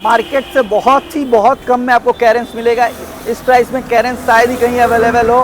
Market से बहुत कम में आपको कैरेंस मिलेगा। इस प्राइस में कैरेंस शायद ही कहीं अवेलेबल हो।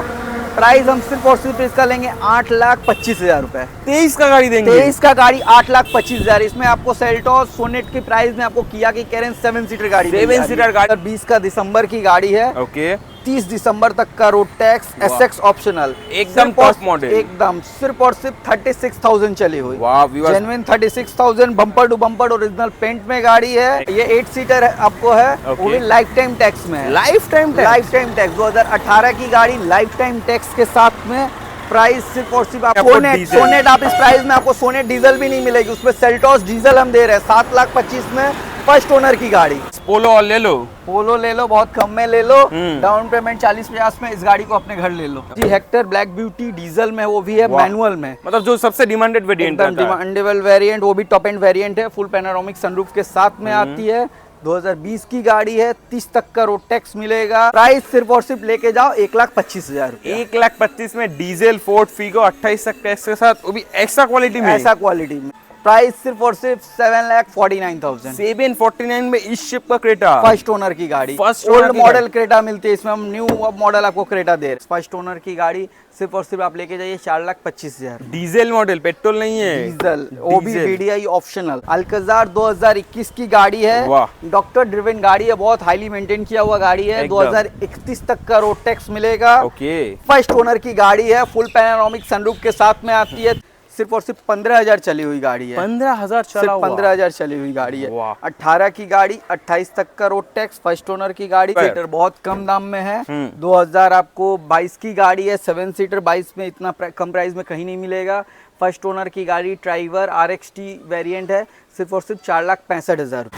प्राइस हम सिर्फ और सिर्फ इसका लेंगे 8,25,000 रुपए। 23 का गाड़ी देंगे? 23 का गाड़ी 8,25,000। इसमें आपको सेल्टोस सोनेट की प्राइस में आपको किया की कैरेंस 7 सीटर गाड़ी 7 सीटर गाड़ी 20 का दिसंबर की गाड़ी है। ओके 30 दिसंबर तक का रोड टैक्स, एसएक्स ऑप्शनल, एकदम टॉप मॉडल, एकदम सिर्फ और सिर्फ 36,000 चली हुई। वाह genuine 36,000 bumper to bumper original paint में गाड़ी है। ये 8 सीटर आपको है, वो भी लाइफ टाइम टैक्स में है। लाइफ टाइम टैक्स 2018 की गाड़ी लाइफ टाइम टैक्स के साथ में। प्राइस सिर्फ और सिर्फ आपको सोनेट आप इस प्राइस में आपको सोनेट डीजल भी नहीं मिलेगी, उसमें सेल्टोस डीजल हम दे रहे हैं 7,25,000 में। फर्स्ट ओनर की गाड़ी। पोलो और ले लो, पोलो ले लो, बहुत कम में ले लो। डाउन पेमेंट 40-50 में इस गाड़ी को अपने घर ले लो जी। हेक्टर ब्लैक ब्यूटी डीजल में, वो भी है मैनुअल में, मतलब जो सबसे डिमांडेड वेरिएंट है, डिमांडेबल वेरिएंट, वो भी टॉप एंड वेरिएंट है। फुल पैनोरामिक सनरूफ के साथ में आती है। 2020 की गाड़ी है। 30 तक का रोड टैक्स मिलेगा। प्राइस सिर्फ और सिर्फ लेके जाओ 1,25,000। 1,25,000 में डीजल फोर्ड फीगो 28 तक टैक्स के साथ, वो भी एक्स्ट्रा क्वालिटी में। ऐसा क्वालिटी में प्राइस सिर्फ और सिर्फ 7,49,000। 749 में इस शिप का क्रेटा फर्स्ट ओनर की गाड़ी। ओल्ड मॉडल क्रेटा मिलती है, इसमें हम न्यू मॉडल आपको क्रेटा दे रहे हैं। फर्स्ट ओनर की गाड़ी सिर्फ और सिर्फ आप लेके जाइए 4,25,000। डीजल मॉडल, पेट्रोल नहीं है, डीजल, वो भी VDI ऑप्शनल। अल्कजार 2021 की गाड़ी है। डॉक्टर ड्रिवन गाड़ी है, बहुत हाईली मेंटेन किया हुआ गाड़ी है। 2031 तक का रोड टैक्स मिलेगा। फर्स्ट ओनर की गाड़ी है। फुल पैनोरामिक सनरूफ के साथ में आती है। सिर्फ और सिर्फ 15,000 चली हुई गाड़ी है। 15,000 15,000 चली हुई गाड़ी है। 18 की गाड़ी, 28 तक का रोड टैक्स, फर्स्ट ओनर की गाड़ी। सीटर बहुत कम दाम में है। 2000 आपको 22 की गाड़ी है, 7 सीटर। 22 में इतना कम प्राइस में कहीं नहीं मिलेगा। फर्स्ट ओनर की गाड़ी ड्राइवर RXT वेरिएंट है। सिर्फ और सिर्फ 4,65,000।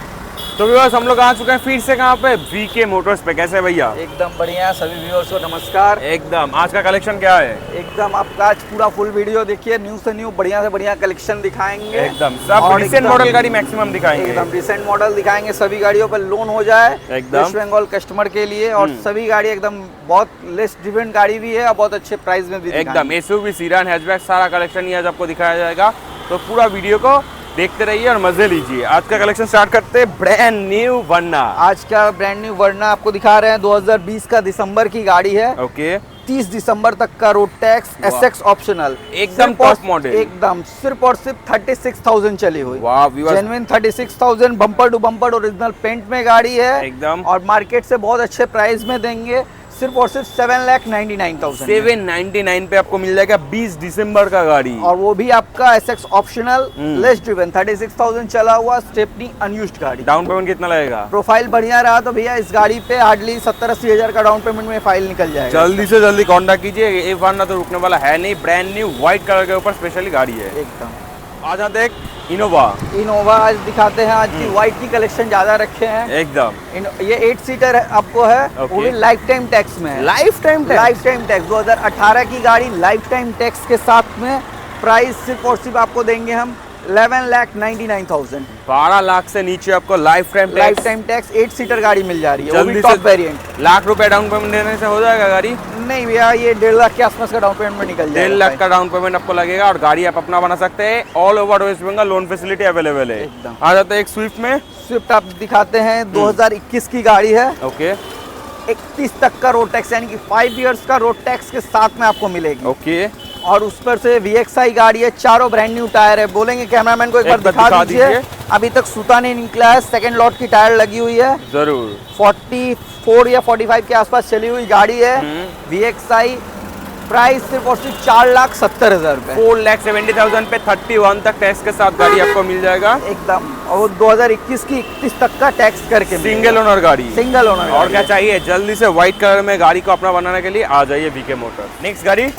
तो व्यूअर्स हम लोग आ चुके हैं फिर से कहाँ पे, VK मोटर्स पे। कैसे भैया? एकदम बढ़िया। सभी व्यूअर्स को नमस्कार। एकदम आज का कलेक्शन क्या है? एकदम आपका आज पूरा फुल वीडियो देखिए, न्यू से न्यू बढ़िया से बढ़िया कलेक्शन दिखाएंगे। एकदम सब रिसेंट मॉडल गाड़ी मैक्सिमम दिखाएंगे। एकदम रिसेंट मॉडल दिखाएंगे। सभी गाड़ियों पर लोन हो जाए वेस्ट बंगाल कस्टमर के लिए। और सभी गाड़ी एकदम बहुत लेस ड्रिवन गाड़ी भी है और बहुत अच्छे प्राइस में भी एकदम। SUV, सीडान, हैचबैक सारा कलेक्शन ही आज आपको दिखाया जाएगा, तो पूरा वीडियो को देखते रहिए और मजे लीजिए। आज का कलेक्शन स्टार्ट करते हैं ब्रांड न्यू वर्ना। आज का ब्रांड न्यू वर्ना आपको दिखा रहे हैं। 2020 का दिसंबर की गाड़ी है। ओके 30 दिसंबर तक का रोड टैक्स, एसएक्स ऑप्शनल, एकदम टॉप मॉडल, एकदम सिर्फ और सिर्फ 36,000 चली हुई। वाह genuine 36,000 bumper to bumper original paint में गाड़ी है एकदम। और मार्केट से बहुत अच्छे प्राइस में देंगे। सिर्फ और सिर्फ 7,99,000। 799 पे आपको मिल जाएगा 20 दिसंबर का गाड़ी, और वो भी आपका एसएक्स ऑप्शनल, लेस ड्रिवन, 36,000 चला हुआ, स्टेपनी अनयूज्ड गाड़ी। डाउन पेमेंट कितना लगेगा? प्रोफाइल बढ़िया रहा तो भैया इस गाड़ी पे हार्डली 70-80 हजार का डाउन पेमेंट में फाइल निकल जाएगा। जल्दी से जल्दी कॉन्टैक्ट कीजिए, ये वर्ना तो रुकने वाला है नहीं। ब्रांड न्यू व्हाइट कलर के ऊपर स्पेशली गाड़ी है एकदम। आ जाते हैं इनोवा आज दिखाते हैं। आज की व्हाइट की कलेक्शन ज्यादा रखे हैं एकदम। ये 8 सीटर आपको है, वो भी लाइफ टाइम टैक्स में है। लाइफ टाइम टैक्स 2018 की गाड़ी लाइफ टाइम टैक्स के साथ में। प्राइस सिर्फ और सिर्फ आपको देंगे हम 11,99,000। 12 लाख से नीचे आपको लाइफ टाइम टैक्स 8 सीटर गाड़ी मिल जा रही है, वो भी टॉप वेरिएंट। लाख रुपए डाउन पेमेंट देने से हो जाएगा गाड़ी? नहीं भैया, ये 1.5 लाख के आसपास का डाउन पेमेंट में निकल जाएगा। 1.5 लाख का डाउन पेमेंट आपको लगेगा और गाड़ी आप अपना बना सकते हैं। All over West Bengal loan facility available है एकदम। आ जाते हैं एक स्विफ्ट में। स्विफ्ट आप दिखाते हैं 2021 की गाड़ी है। ओके 31 तक का रोड टैक्स, यानी कि 5 इयर्स का रोड टैक्स के साथ में आपको मिलेगी। ओके और उस पर से VXI गाड़ी है, चारों ब्रांड न्यू टायर है। बोलेंगे कैमरामैन को एक बार दिखा दीजिए। अभी तक सूता नहीं निकला है, सेकंड लॉट की टायर लगी हुई है। जरूर 44 या 45 के आसपास चली हुई गाड़ी है। VXI प्राइस सिर्फ और सिर्फ 4,70,000 रुपए। 4,70,000 पे 31 तक टैक्स के साथ गाड़ी आपको मिल जाएगा एकदम। और 2021 की 31 तक का टैक्स करके सिंगल ओनर गाड़ी। सिंगल ओनर और क्या चाहिए? जल्दी से व्हाइट कलर में गाड़ी को अपना बनाने के लिए आ जाइए VK मोटर्स। नेक्स्ट गाड़ी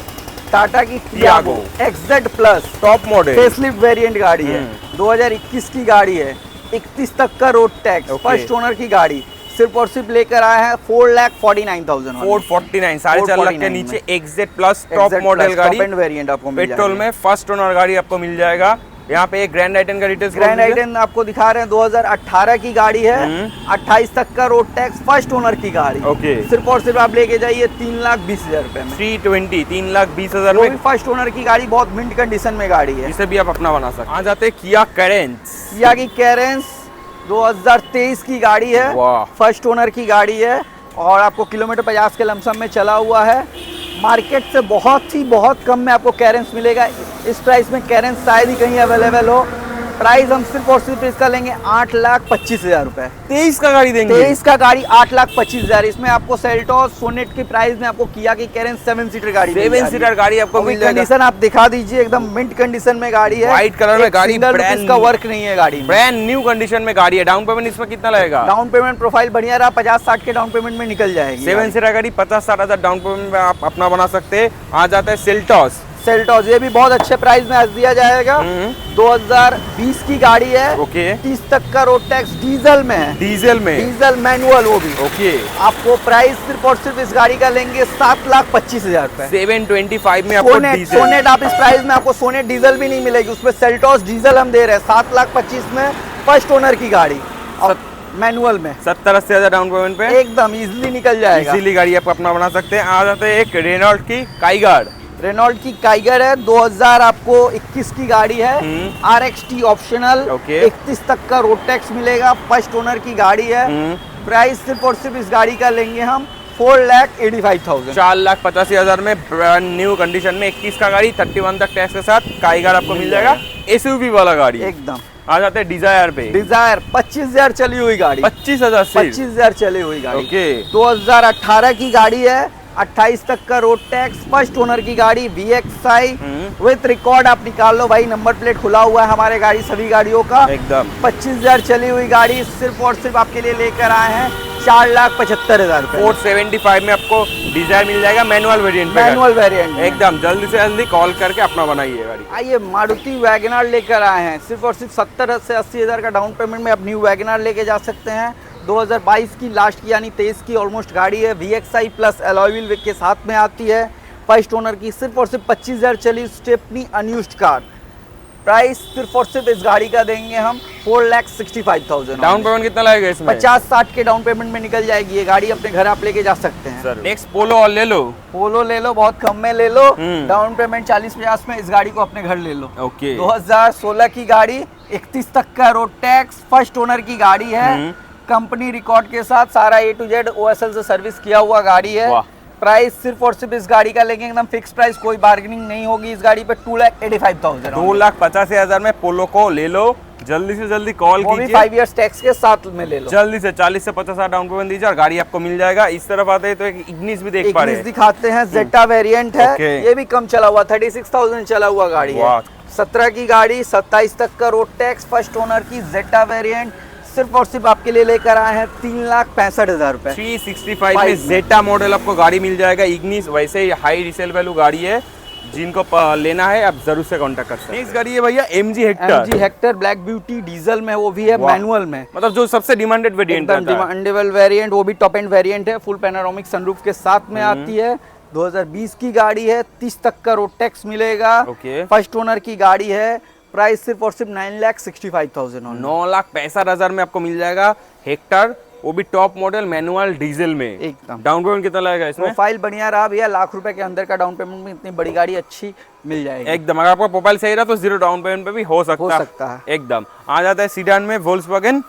टाटा की Tiago XZ plus top model facelift variant गाड़ी है। 2021 की गाड़ी है। 31 तक का रोड टैक्स, फर्स्ट ओनर की गाड़ी। सिर्फ और सिर्फ लेकर आए हैं 4,49,000। 449 4.5 लाख के नीचे XZ प्लस टॉप मॉडल गाड़ी वेरिएंट आपको पेट्रोल में फर्स्ट ओनर गाड़ी आपको मिल जाएगा। यहाँ पे एक ग्रैंड आइटन का डिटेल्स, ग्रैंड आइटन आपको दिखा रहे हैं। 2018 की गाड़ी है। 28 तक का रोड टैक्स, फर्स्ट ओनर की गाड़ी। ओके सिर्फ और सिर्फ आप लेके जाइए 3,20,000 रुपए में। 320 3,20,000 में फर्स्ट ओनर की गाड़ी, बहुत मिंट कंडीशन में गाड़ी है। इसे भी आप अपना बना सकते हैं। आ जाते हैं किया कैरेंस। किया की कैरेंस 2023 की गाड़ी है, वाह। फर्स्ट ओनर की गाड़ी है और आपको किलोमीटर 50 के लमसम में चला हुआ है। मार्केट से बहुत कम में आपको कैरेंस मिलेगा। इस प्राइस में कैरेंस शायद ही कहीं अवेलेबल हो। प्राइस हम सिर्फ और सिर्फ इसका लेंगे 8,25,000 रुपए। 23 का गाड़ी देंगे? 23 का गाड़ी 8,25,000। इसमें आपको सेल्टोस सोनेट की प्राइस में आपको किया की कैरेंस 7 सीटर गाड़ी 7 सीटर गाड़ी आपको मिल जाएगा। कंडीशन आप दिखा दीजिए, एकदम मिंट कंडीशन में गाड़ी है, व्हाइट कलर में गाड़ी, ब्रांड का वर्क नहीं है गाड़ी में, ब्रांड न्यू कंडीशन में गाड़ी है। डाउन पेमेंट इसमें कितना लगेगा? डाउन पेमेंट प्रोफाइल बढ़िया रहा, 50-60 के डाउन पेमेंट में निकल जाएगी। 7 सीटर गाड़ी 50-60 हजार डाउन पेमेंट में आप अपना बना सकते हैं। आ जाता है सेल्टोस। सेल्टोस, ये भी बहुत अच्छे प्राइस में आज दिया जाएगा। 2020 की गाड़ी है, ओके। 30 तक का रोड टैक्स डीजल में है, डीजल में, डीजल मैनुअल वो भी। ओके। आपको प्राइस सिर्फ और सिर्फ इस गाड़ी का लेंगे 7,25,000 रुपए। 725 में आपको डीजल। सोनेट आप इस प्राइस में आपको सोनेट डीजल भी नहीं मिलेगी, उसमें सेल्टोस डीजल हम दे रहे हैं 7,25,000 में, फर्स्ट ओनर की गाड़ी और मैनुअल में 70-80 हजार डाउन पेमेंट पे एकदम इजीली निकल जाएगा। इजीली गाड़ी आप अपना बना सकते हैं। आ जाते हैं एक रेनॉल्ट की काइगार। रेनॉल्ट की काइगर है, 2000 आपको 21 की गाड़ी है, RXT ऑप्शनल, ओके। 31 तक का रोड टैक्स मिलेगा, फर्स्ट ओनर की गाड़ी है। प्राइस सिर्फ और सिर्फ इस गाड़ी का लेंगे हम 4,85,000। 4,85,000 में ब्रांड न्यू कंडीशन में 21 का गाड़ी 31 तक टैक्स के साथ काइगार आपको मिल जाएगा। SUV वाला गाड़ी एकदम। आ जाते हैं डिजायर पे। डिजायर 25,000 चली हुई गाड़ी, 25,000 से 25,000 चली हुई गाड़ी, ओके। 2018 की गाड़ी है, 28 तक का रोड टैक्स, फर्स्ट ओनर की गाड़ी, VXI विथ रिकॉर्ड आप निकाल लो भाई, नंबर प्लेट खुला हुआ है हमारे गाड़ी सभी गाड़ियों का। एकदम 25,000 चली हुई गाड़ी सिर्फ और सिर्फ आपके लिए लेकर आए हैं 4,75,000 रुपए। 475 में आपको डिजायर मिल जाएगा मैनुअल वेरिएंट पे। मैनुअल वेरिएंट एकदम जल्दी से जल्दी कॉल करके अपना बनाइए गाड़ी। आइए मारुति वैगनआर लेकर आए हैं, सिर्फ और सिर्फ 70 से 80,000 का डाउन पेमेंट में आप न्यू वैगनआर लेके जा सकते हैं। 2022 की लास्ट की यानी 23 की ऑलमोस्ट गाड़ी है, VXI प्लस अलॉय व्हील के साथ में आती है, फर्स्ट ओनर की, सिर्फ और सिर्फ 25,000 चली स्टेपनी अनयूज्ड कार। प्राइस सिर्फ और सिर्फ इस गाड़ी का देंगे हम 4,65,000। डाउन पेमेंट कितना लगेगा इसमें? 50-60 के डाउन पेमेंट में निकल जाएगी ये गाड़ी, अपने घर आप लेके जा सकते हैं। नेक्स्ट पोलो और ले लो। पोलो ले लो, बहुत कम में ले लो, डाउन पेमेंट 40-50 में इस गाड़ी को अपने घर ले लो। ओके। 2016 की गाड़ी, 31 तक का रोड टैक्स, फर्स्ट ओनर की गाड़ी है, कंपनी रिकॉर्ड के साथ, सारा A to Z OSL से सर्विस किया हुआ गाड़ी है। प्राइस सिर्फ और सिर्फ इस गाड़ी का लेंगे एकदम फिक्स प्राइस, कोई बार्गेनिंग नहीं होगी इस गाड़ी पे, 2,85,000। 2,85,000 में पोलो को ले लो, जल्दी से जल्दी कॉल कीजिए। 5 इयर्स टैक्स के साथ में ले लो, जल्दी से 40 से 50,000 डाउन पेमेंट दीजिए और गाड़ी आपको मिल जाएगा। इस तरफ आते हैं तो एक इग्निस भी देख पा रहे हैं, दिखाते हैं, जेटा वेरिएंट है, ये भी कम चला हुआ, 36,000 चला हुआ गाड़ी है। 17 की गाड़ी, 27 तक का रोड टैक्स, फर्स्ट ओनर की जेटा वेरिएंट, सिर्फ और सिर्फ आपके लिए लेकर आए हैं 3,65,000 रुपए। 365 में जेटा मॉडल आपको गाड़ी मिल जाएगा इग्निस। वैसे ही हाई रिसेल वैल्यू गाड़ी है, जिनको लेना है आप जरूर से कांटेक्ट कर सकते हैं। नेक्स्ट गाड़ी है भैया MG Hector black beauty, diesel में, वो भी है मैनुअल में, मतलब जो सबसे डिमांडेड वेरिएंट है, डिमांडेबल वेरिएंट, वो भी टॉप एंड वेरिएंट है, फुल पैनोरामिक सनरूफ के साथ में आती है। 2020 की गाड़ी है, 30 तक का रोड टैक्स मिलेगा, फर्स्ट ओनर की गाड़ी है। प्राइस सिर्फ और सिर्फ 9,65,000। 9,65,000 में आपको मिल जाएगा हेक्टर, वो भी टॉप मॉडल मैनुअल डीजल में। एकदम। डाउन पेमेंट कितना लगेगा इसमें? प्रोफाइल बढ़िया रहा भैया, लाख रुपए के अंदर का डाउन पेमेंट में इतनी बड़ी गाड़ी अच्छी मिल जाएगी एकदम। अगर आपका प्रोफाइल सही रहा तो 0 डाउन पेमेंट पे भी हो सकता है एकदम। आ जाता है सीडान में वोल्क्सवैगन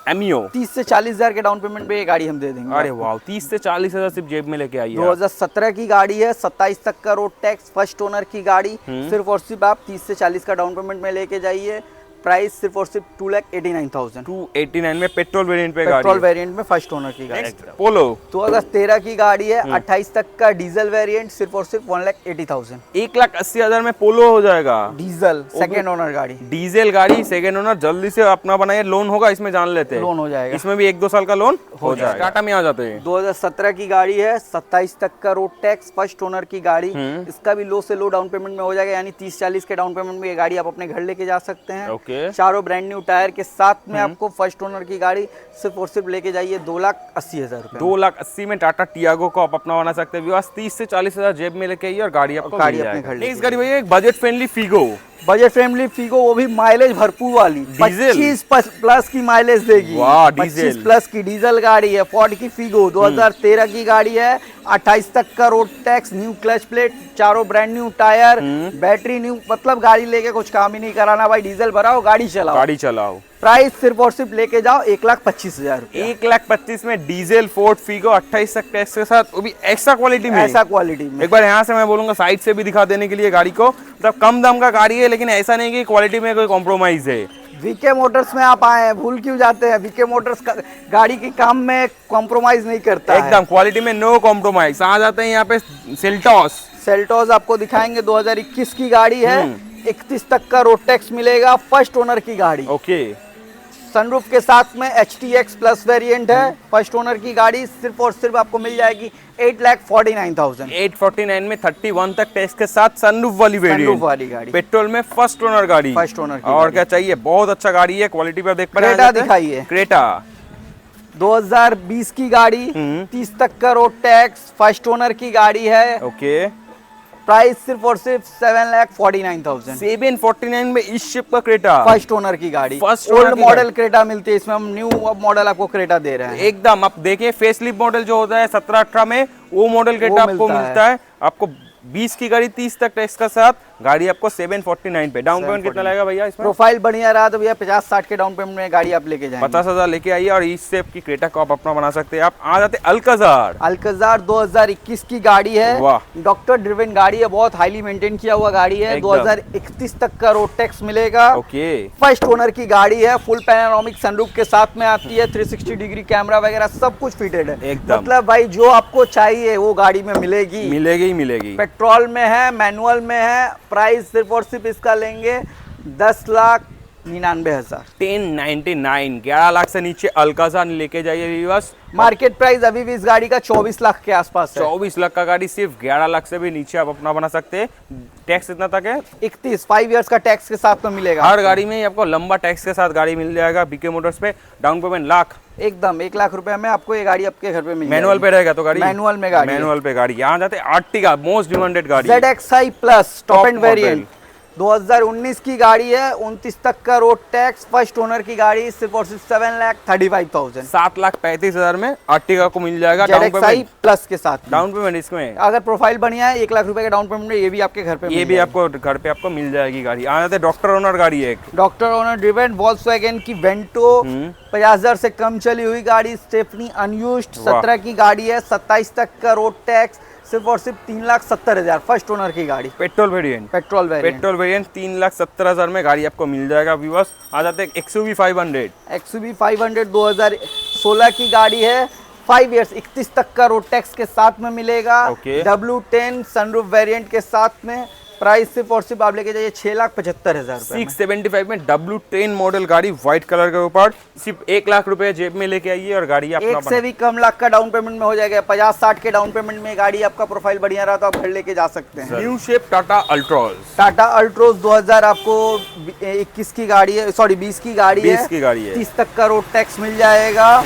एमियो, 30 से 40,000 के डाउन पेमेंट पे ये गाड़ी हम दे देंगे। अरे वाह, 30 से 40,000 सिर्फ जेब में लेके आई है। 2017 की गाड़ी है, 27 तक का रोड टैक्स, फर्स्ट ओनर की गाड़ी, सिर्फ और सिर्फ आप 30 से 40 का डाउन पेमेंट में लेके जाइए। प्राइस सिर्फ और सिर्फ 2,89,000। 289 में पेट्रोल वेरिएंट पे गाड़ी, पेट्रोल वेरिएंट में फर्स्ट ओनर की गाड़ी। पोलो 2013 की गाड़ी है, 28 तक का डीजल वेरिएंट, सिर्फ और सिर्फ 1,80,000। 1,80,000 में पोलो हो जाएगा। डीजल सेकंड ओनर गाड़ी, डीजल गाड़ी सेकंड ओनर, जल्दी से अपना बनाइए। लोन होगा इसमें, जान लेते हैं। लोन हो जाएगा इसमें भी 1-2 साल का लोन हो जाएगा। टाटा में आ जाते हैं। 2017 की गाड़ी है, 27 तक का रोड टैक्स, फर्स्ट ओनर की गाड़ी, इसका भी लो से लो डाउन पेमेंट में हो जाएगा, यानी 30-40 के डाउन पेमेंट में ये गाड़ी आप अपने घर लेके जा सकते हैं। चारों ब्रांड न्यू टायर के साथ में आपको फर्स्ट ओनर की गाड़ी सिर्फ और सिर्फ लेके जाइए 2,80,000 रुपए। 2,80,000 में टाटा टियागो को आप अपना बना सकते हैं। 30 से 40,000 जेब में लेके आइए और गाड़ी आपको गाड़ी अपने घर। नेक्स्ट गाड़ी भैया एक budget friendly Figo, budget friendly Figo, वो भी माइलेज भरपूर वाली, 25 प्लस की माइलेज देगी। 25 प्लस की डीजल गाड़ी है, फोर्ड की फिगो, 2013 की गाड़ी है, 28 तक का road tax, new clutch plate, चारों brand new tyre, battery new, मतलब गाड़ी लेके कुछ काम ही नहीं कराना भाई, डीजल भराओ गाड़ी चलाओ। प्राइस सिर्फ और सिर्फ लेके जाओ 1,25,000 रुपया। 1,25,000 में डीजल फोर्ड फीगो 28 तक टैक्स के साथ, वो भी ऐसा क्वालिटी में। ऐसा क्वालिटी में। एक बार यहाँ से मैं बोलूंगा साइड से भी दिखा देने के लिए गाड़ी को, मतलब कम दाम का गाड़ी है लेकिन ऐसा नहीं कि क्वालिटी में कोई कॉम्प्रोमाइज है। वीके मोटर्स में आप आए हैं, भूल क्यों जाते हैं? वीके मोटर्स गाड़ी के काम में कॉम्प्रोमाइज नहीं करता है। एकदम क्वालिटी में नो कॉम्प्रोमाइज। आ जाते हैं यहाँ पे सेल्टॉस। सेल्टोस आपको दिखाएंगे, 2021 की गाड़ी है, 31 तक का रोड टैक्स मिलेगा, फर्स्ट ओनर की गाड़ी। ओके, सनरूफ के साथ में HTX प्लस वेरिएंट है, फर्स्ट ओनर की गाड़ी सिर्फ और सिर्फ आपको मिल जाएगी 8,49,000। 849 में 31 तक टैक्स के साथ सनरूफ वाली वेरिएंट वाली गाड़ी, पेट्रोल में फर्स्ट ओनर गाड़ी। फर्स्ट ओनर की और गाड़ी। क्या चाहिए, बहुत अच्छा गाड़ी है, क्वालिटी पे आप देख पा रहे हैं। क्रेटा दिखाइए, क्रेटा 2020 की गाड़ी, 30 तक का रोड टैक्स, फर्स्ट ओनर की गाड़ी है। ओके, प्राइस सिर्फ और सिर्फ 7,49,000। 749 में इस शिप का क्रेटा, फर्स्ट ओनर की गाड़ी, फर्स्ट ओनर ओल्ड की मॉडल गाड़ी। क्रेटा मिलती है, इसमें हम न्यू मॉडल आपको क्रेटा दे रहे हैं। एकदम आप देखिए फेसलिफ्ट मॉडल जो होता है 17-18 में, वो मॉडल क्रेटा आपको मिलता है। आपको 20 की गाड़ी 30 तक टैक्स के साथ गाड़ी आपको 749 पे। डाउन पेमेंट कितना लगेगा भैया इसमें? प्रोफाइल बढ़िया रहा तो भैया 50-60 के डाउन पेमेंट में गाड़ी आप लेके जाएंगे। 50,000 लेके आइए और इस शेप की क्रेटा को आप अपना बना सकते हैं। आप आ जाते अल्काजार। अल्काजार 2021 की गाड़ी है, वाह। डॉक्टर ड्रिवन गाड़ी है, बहुत हाईली मेंटेन किया हुआ गाड़ी है। एकदम। 2031 तक का रोड टैक्स मिलेगा। ओके, फर्स्ट ओनर की गाड़ी है, फुल पैनोरामिक सनरूफ के साथ में आती है, 360 डिग्री कैमरा वगैरह सब कुछ फिटेड है। एकदम। मतलब भाई जो आपको चाहिए वो गाड़ी में मिलेगी। मिलेगी ही मिलेगी। पेट्रोल में है, मैनुअल में है। प्राइस सिर्फ और सिर्फ इसका लेंगे 10,99,000। 1099, 11 लाख से नीचे अल्काजार लेके जाइए व्यूअर्स। मार्केट प्राइस अभी भी इस गाड़ी का 24 लाख के आसपास है। 24 लाख का गाड़ी सिर्फ 11 लाख से भी नीचे आप अपना बना सकते हैं। टैक्स इतना तक है 31 5 इयर्स का टैक्स के साथ में मिलेगा। हर गाड़ी में आपको लंबा टैक्स के साथ गाड़ी मिल जाएगा बीके मोटर्स पे। डाउन पेमेंट लाख, एकदम 1 लाख रुपए में आपको ये गाड़ी आपके घर पे मिल मैनुअल पे रहेगा तो गाड़ी मैनुअल में गाड़ी, मैनुअल पे गाड़ी। यहाँ जाते आर्टिगा, मोस्ट डिमांडेड गाड़ी। ZXi plus top and model. Variant 2019 की गाड़ी है, 29 तक का रोड टैक्स, फर्स्ट ओनर की गाड़ी, सिर्फ और सिर्फ 7,35,000। 7,35,000 में आर्टिगा को मिल जाएगा। डाउन ZXi पेमेंट, प्लस के साथ में। डाउन पेमेंट इसमें अगर प्रोफाइल बढ़िया है 1 लाख रुपए का डाउन पेमेंट में ये भी आपके घर पे ये भी आपको घर पे आपको मिल जाएगी गाड़ी। आ जाते डॉक्टर ओनर गाड़ी है एक, डॉक्टर ओनर ड्रिवन वॉल्क्सवैगन की वेंटो, 50,000 से कम चली हुई गाड़ी, स्टेफनी अनयूज्ड, 17 की गाड़ी है, 27 तक का रोड टैक्स, सिर्फ और सिर्फ 3,70,000। फर्स्ट ओनर की गाड़ी, petrol variant. Petrol variant. Petrol variant 3,70,000 में गाड़ी आपको मिल जाएगा व्यूअर्स। आ जाते हैं XUV 500। XUV 500 2016 की गाड़ी है, 5 इयर्स 31 तक का रोड टैक्स के साथ में मिलेगा। ओके। W10 सनरूफ वेरिएंट के साथ में। प्राइस सिर्फ और सिर्फ आप लेके जाइए 6,75,000 रुपए में। 675 में W10 मॉडल गाड़ी व्हाइट कलर के ऊपर, सिर्फ 1 लाख रुपए जेब में लेके आइए और गाड़ी अपना एक से भी कम लाख का डाउन पेमेंट में हो जाएगा। 50-60 के डाउन पेमेंट में गाड़ी आपका प्रोफाइल बढ़िया रहा तो आप घर लेके जा सकते हैं। New shape Tata Altroz. टाटा अल्ट्रोज 2000 आपको 21 की गाड़ी है, सॉरी 20 की गाड़ी है, 20 की गाड़ी है। 30 तक का रोड टैक्स मिल जाएगा।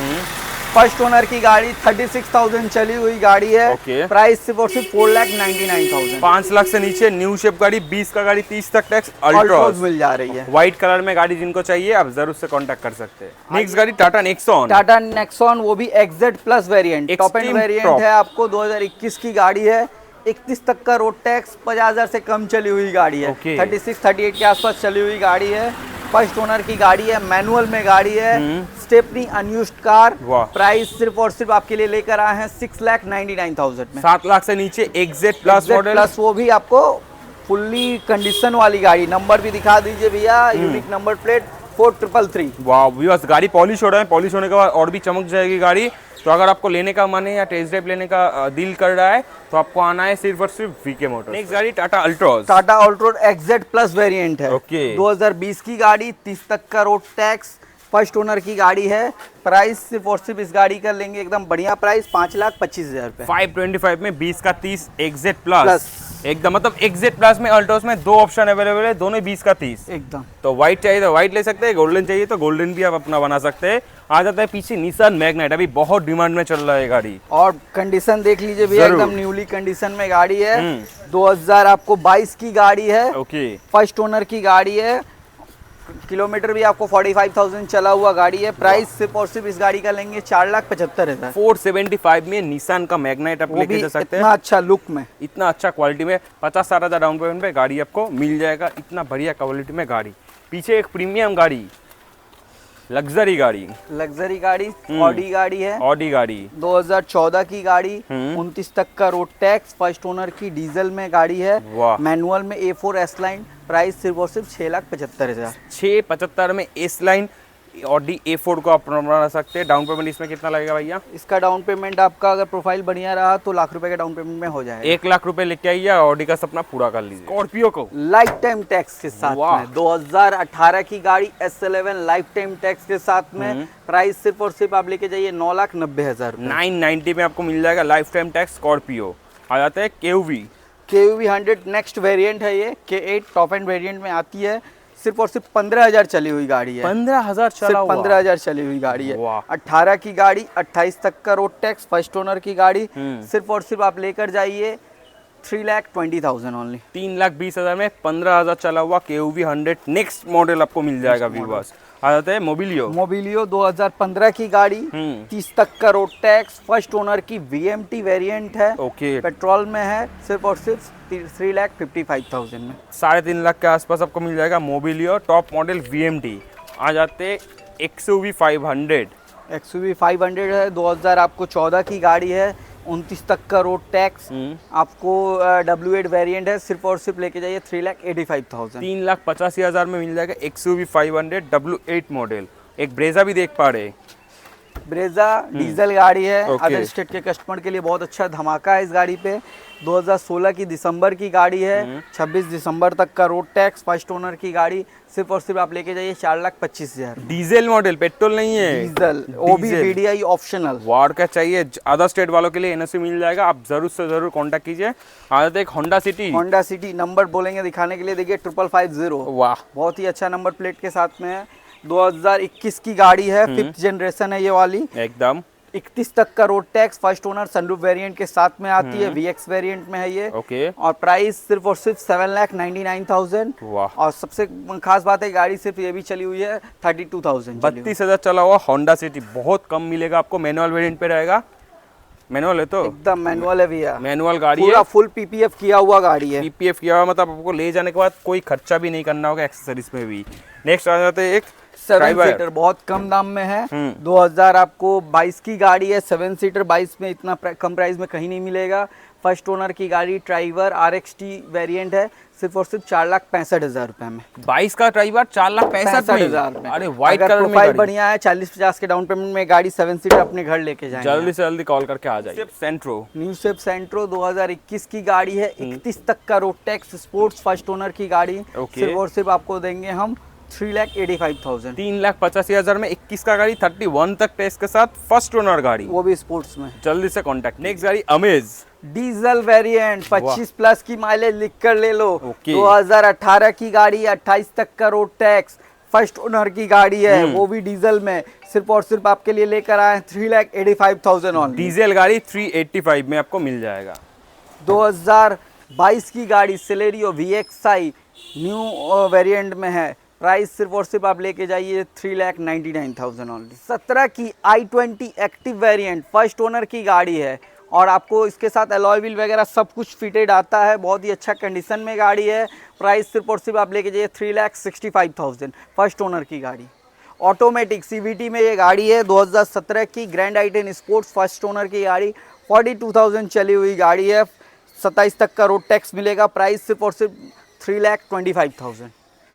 फर्स्ट ओनर की गाड़ी, 36,000 चली हुई गाड़ी है। ओके। प्राइस सिर्फ और सिर्फ 4,99,000। 5 लाख से नीचे न्यू शेप गाड़ी, 20 का गाड़ी, 30 तक टैक्स, अल्ट्रोज अल्ट्रोज मिल जा रही है। व्हाइट कलर में गाड़ी जिनको चाहिए आप जरूर से कांटेक्ट कर सकते हैं। नेक्स्ट गाड़ी टाटा नेक्सॉन। टाटा नेक्सॉन, वो भी XZ plus variant, top and Extreme variant top। है आपको, 2021 की गाड़ी है, 31 तक का रोड टैक्स, 50,000 से कम चली हुई गाड़ी है। ओके। 36-38 के आसपास चली हुई गाड़ी है। फर्स्ट ओनर की गाड़ी है, मैनुअल में गाड़ी है, स्टेपनी अनयूज्ड कार। वाह। प्राइस सिर्फ और सिर्फ आपके लिए लेकर आए हैं 6,99,000 में। 7 लाख से नीचे XZ प्लस मॉडल। प्लस, वो भी आपको फुल्ली कंडीशन वाली गाड़ी। नंबर भी दिखा दीजिए भैया, यूनिक नंबर प्लेट 4333। वाह व्यूअर्स, गाड़ी पॉलिश हो रहा है, पॉलिश होने के बाद और भी चमक जाएगी गाड़ी। तो अगर आपको लेने का मन है या टेस्ट ड्राइव लेने का दिल कर रहा है तो आपको आना है सिर्फ और सिर्फ वीके मोटर्स। नेक्स्ट गाड़ी Tata Altroz. Tata Altroz XZ plus variant है। ओके। 2020 की गाड़ी, 30 तक का रोड टैक्स, फर्स्ट ओनर की गाड़ी है। प्राइस सिर्फ और सिर्फ इस गाड़ी का लेंगे एकदम बढ़िया प्राइस, 5,25,000 रुपए। 525 में 20 का 30 XZ प्लस प्लस। एकदम, मतलब XZ प्लस में अल्ट्रोज में 2 ऑप्शन अवेलेबल है, दोनों 20 का 30 एकदम। तो व्हाइट चाहिए तो व्हाइट ले सकते हैं, गोल्डन चाहिए तो गोल्डन भी आप अपना बना सकते हैं। आ जाता है पीछे निसान मैग्नाइट, अभी बहुत डिमांड में चल रहा है गाड़ी। और कंडीशन देख लीजिए भैया, जरूर। एकदम न्यूली कंडीशन में गाड़ी है। 2000 आपको 22 की गाड़ी है, ओके। फर्स्ट ओनर की गाड़ी है। किलोमीटर भी आपको 45,000 चला हुआ गाड़ी है। प्राइस सिर्फ और सिर्फ इस गाड़ी का लेंगे 4,75,000। 475 में निसान का मैग्नाइट आप वो लेके भी जा सकते इतना हैं, अच्छा लुक में। इतना अच्छा क्वालिटी में। 50-60,000 डाउन पेमेंट पे गाड़ी आपको मिल जाएगा, इतना बढ़िया क्वालिटी में गाड़ी। पीछे एक प्रीमियम गाड़ी लग्जरी गाड़ी, लग्जरी गाड़ी, ऑडी गाड़ी है, ऑडी गाड़ी 2014 की गाड़ी, 29 तक का रोड टैक्स, फर्स्ट ओनर की, डीजल में गाड़ी है, वाह। मैनुअल में A4 S लाइन, प्राइस सिर्फ और सिर्फ 6,75,000। 675 में एस लाइन ऑडी A4 को आप बना सकते हैं। डाउन पेमेंट इसमें कितना लगेगा भैया? इसका डाउन पेमेंट आपका अगर प्रोफाइल बढ़िया रहा तो लाख रुपए के डाउन पेमेंट में हो जाएगा। 1 लाख रुपए लेके आइए, ऑडी का सपना पूरा कर लीजिए। स्कॉर्पियो को लाइफ टाइम टैक्स के साथ वाह। में 2018 की गाड़ी S11 लाइफ टाइम टैक्स के साथ में, प्राइस सिर्फ और सिर्फ आप लेके जाइए 9,90,000। 990 में आपको मिल जाएगा लाइफ टाइम टैक्स स्कॉर्पियो। आ जाते हैं KUV। KUV 100 नेक्स्ट वेरिएंट है ये, K8 टॉप एंड वेरिएंट में आती है, सिर्फ और सिर्फ 15,000 चली हुई गाड़ी है। 15,000 चला सिर्फ हुआ। 15,000 चली हुई गाड़ी है। वाह। 18 की गाड़ी, 28 तक का रोड टैक्स, फर्स्ट ओनर की गाड़ी, सिर्फ और सिर्फ आप लेकर जाइए 3,20,000 ओनली। 3,20,000 में 15,000 चला हुआ KUV 100 नेक्स्ट मॉडल आपको मिल जाएगा व्यूअर्स। आ जाते हैं मोबिलियो। मोबिलियो 2015 की गाड़ी, 30 तक का रोड टैक्स, फर्स्ट ओनर की VMT वेरिएंट है, ओके, पेट्रोल में है, सिर्फ और सिर्फ 3,55,000 में। 3.5 लाख के आसपास आपको मिल जाएगा मोबिलियो टॉप मॉडल VMT। आ जाते हैं XUV 500। XUV 500 है, 2000 आपको 14 की गाड़ी है, 29 तक का रोड टैक्स, आपको W8 वेरिएंट है, सिर्फ और सिर्फ लेके जाइए 3,85,000। 3,85,000 में मिल जाएगा XUV 500 W8 मॉडल। एक ब्रेजा भी देख पा रहे, ब्रेजा डीजल गाड़ी है, ओके। अदर स्टेट के कस्टमर के लिए बहुत अच्छा धमाका है इस गाड़ी पे। 2016 की दिसंबर की गाड़ी है, 26 दिसंबर तक का रोड टैक्स, फर्स्ट ओनर की गाड़ी, सिर्फ और सिर्फ आप लेके जाइए 4,25,000। डीजल मॉडल, पेट्रोल नहीं है, डीजल, वो भी VDI ऑप्शनल। वार का चाहिए अदर स्टेट वालों के लिए NOC मिल जाएगा, आप जरूर से जरूर कांटेक्ट कीजिए। आ जाते हैं Honda city. Honda city number बोलेंगे दिखाने के लिए, देखिए 555 वाह, बहुत ही अच्छा नंबर प्लेट के साथ में है। 2021 की गाड़ी है, 5th जनरेशन है ये वाली, एकदम 31 तक का road tax, first owner, sunroof variant के साथ में आती है, VX वेरिएंट में है ये, ओके। और प्राइस सिर्फ और सिर्फ 7,99,000। वाह, और सबसे खास बात है गाड़ी सिर्फ ये भी चली हुई है 32,000। 32,000 चला हुआ होंडा सिटी, बहुत कम मिलेगा आपको। मैनुअल वेरिएंट पे रहेगा, मैनुअल है तो एकदम मैनुअल है भैया, मैनुअल गाड़ी पूरा है, फुल PPF किया हुआ गाड़ी है। PPF किया हुआ, मतलब आपको ले जाने के बाद कोई खर्चा भी नहीं करना होगा एक्सेसरीज में भी। नेक्स्ट आ जाते हैं एक 7 सीटर, बहुत कम दाम में है, 2000 आपको 22 की गाड़ी है, 7 सीटर 22 में इतना कम प्राइस में कहीं नहीं मिलेगा। फर्स्ट ओनर की गाड़ी, ड्राइवर RXT वेरिएंट है, सिर्फ और सिर्फ 4,65,000 रुपए में। 22 का ड्राइवर 4,65,000 में। अरे व्हाइट कलर में प्रोफाइल गाड़ी। बढ़िया है, 40-50 के डाउन पेमेंट में गाड़ी 7 सीटर अपने घर लेके जाएंगे। जल्दी से जल्दी कॉल करके आ जाइए। सेंट्रो, न्यू स्विफ्ट सेंट्रो 2021 की गाड़ी है, 31 तक का road tax, sports, first owner की गाड़ी, ओके। सिर्फ और सिर्फ आपको देंगे हम 3,85,000। 3,85,000 में 21 का गाड़ी, 31 तक टैक्स के साथ, फर्स्ट ओनर गाड़ी, वो भी स्पोर्ट्स में। जल्दी से कांटेक्ट। नेक्स्ट गाड़ी अमेज, डीजल वेरिएंट, 25 प्लस की माइलेज लिख कर ले लो। ओके। 2018 की गाड़ी, 28 तक का रोड टैक्स, फर्स्ट ओनर की गाड़ी है, वो भी डीजल में, सिर्फ और सिर्फ आपके लिए लेकर आए 3,85,000 ऑन। डीजल गाड़ी 385 में आपको मिल जाएगा। 2022 की गाड़ी सेलेरियो VXI न्यू वेरिएंट में है, प्राइस सिर्फ और सिर्फ आप लेके जाइए 3,99,000 ओनली। 17 की i20 active variant, first owner की गाड़ी है, और आपको इसके साथ अलॉय व्हील वगैरह सब कुछ फिटेड आता है, बहुत ही अच्छा कंडीशन में गाड़ी है, प्राइस सिर्फ और सिर्फ आप लेके जाइए 3,65,000, फर्स्ट ओनर की गाड़ी। ऑटोमेटिक CVT में ये गाड़ी है, 2017 की grand i10 sports, first owner की गाड़ी, 42,000 चली हुई गाड़ी है, 27 तक का रोड टैक्स मिलेगा, प्राइस सिर्फ और सिर्फ 3,25,000।